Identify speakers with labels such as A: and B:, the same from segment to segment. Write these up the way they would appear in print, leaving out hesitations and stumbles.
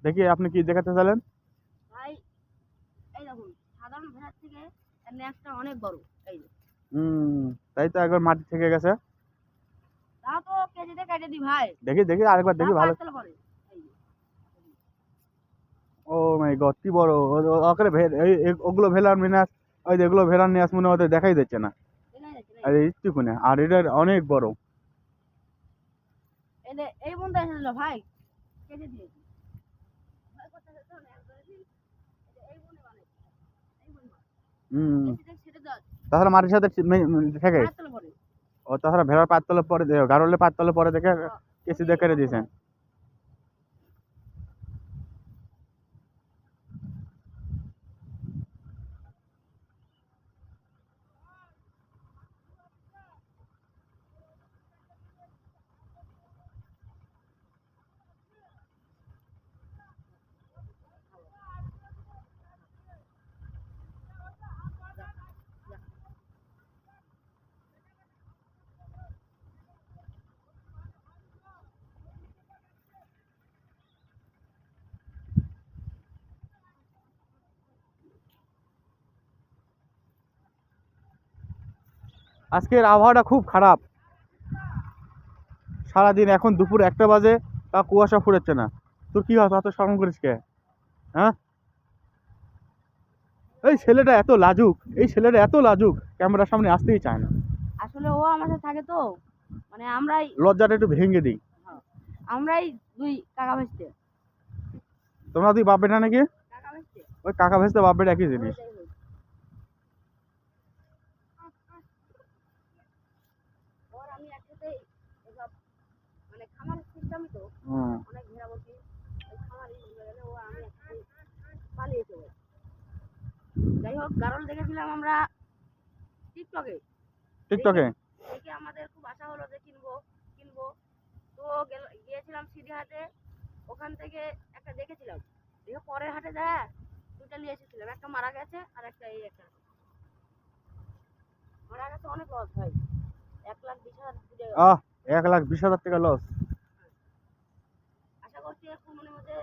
A: দেখি আপনি কি দেখাতে চাইলেন?
B: ভাই এই দেখুন, সাধারণ ভেড়ার থেকে এর ন্যাসটা অনেক বড়। এই যে
A: তাই তো একবার মাটি থেকে গেছে।
B: তাও তো কেজিতে কেটে দিই ভাই।
A: দেখি দেখি আরেকবার দেখি ভালো।
B: পরে এই যে
A: ও মাই গড, কি বড়! ওখানে ওগুলো ভেলার মিনাস, ওই যে এগুলো ভেলার নিয়ে মনে ওদের দেখাই দিচ্ছে না।
B: এলাই যাচ্ছে
A: আর এইটুকুনে, আর এটা অনেক বড়।
B: এই বন্ধু এসেছিল ভাই, কেটে দিয়েছি। ভাই কথা হচ্ছে না একবারে দিন। এই বনে মানে এই বনে সেটা দাও
A: তাছাড়া মাটির সাথে থেকে
B: পাতলা পরে।
A: ও তাছাড়া ভেড়ার পাত তলে পরে গাড়লের পাত তলে পরে দেখে কেসি দিয়ে কেটে দিয়েছেন। আজকের আবহাওয়াটা খুব খারাপ। সারাদিন এখন দুপুর 1টা বাজে, তা কুয়াশা ফুরেছে না। তোর কি হয়, এত শরম করিস কে? হ্যাঁ, এই ছেলেটা এত লাজুক, ক্যামেরার সামনে আসতেই চায় না।
B: আসলে ও আমার সাথে থাকে তো, মানে আমরাই
A: লজ্জাটা একটু ভেঙে দিই।
B: আমরাই দুই কাকা ভাইস্তে।
A: তোমরা দুই বাপ বেটা নাকি?
B: কাকা ভাইস্তে
A: ওই কাকা ভেস্তে বাপ বেটা একই জিনিস।
B: ওর আমি একসাথে এসব মানে খামার সিস্টেম তো অনেক ঘেরা বসি। ওই খামারই বলতে গেলে ও আমি একসাথে পালিয়েছে। যাই হোক, গারল দেখেছিলাম আমরা টিকটকে।
A: টিকটকে
B: দেখে আমাদের খুব আশা হলো যে কিনবো কিনবো। তো গিয়েছিলাম সিটিহাটে, ওখান থেকে একটা দেখেছিলাম, দেখে পরের হাটে যায় দুটা নিয়ে এসেছিলাম। একটা মারা গেছে আর একটা এই একটা মারা গেছে। অনেক লস ভাই, 1,20,000।
A: 1,20,000 টাকা লস।
B: আশা করছি এর কোনোর মধ্যে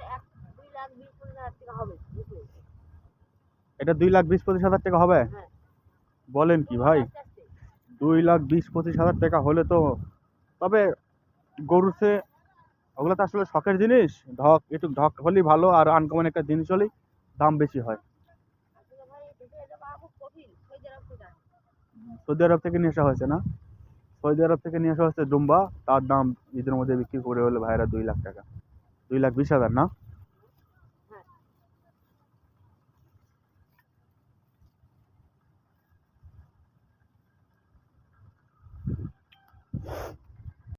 B: 2,20,000-25,000 টাকা হবে।
A: এটা 2,20,000-25,000 টাকা হবে?
B: হ্যাঁ।
A: বলেন কি ভাই? 2,20,000-25,000 টাকা হলে তো, তবে গরুতে ওগুলো তো আসলে শখের জিনিস। একটু ঢক হলেই ভালো, আর আনকমন একটা জিনিস হলেই দাম বেশি হয়। সৌদি আরব থেকে নিয়ে আসা হয়েছে না? সৌদি আরব থেকে নিয়ে আসা হয়েছে ডুম্বা, তার দাম ঈদের মধ্যে বিক্রি করে হলো ভাইরা 2 লাখ টাকা, 2,20,000 না?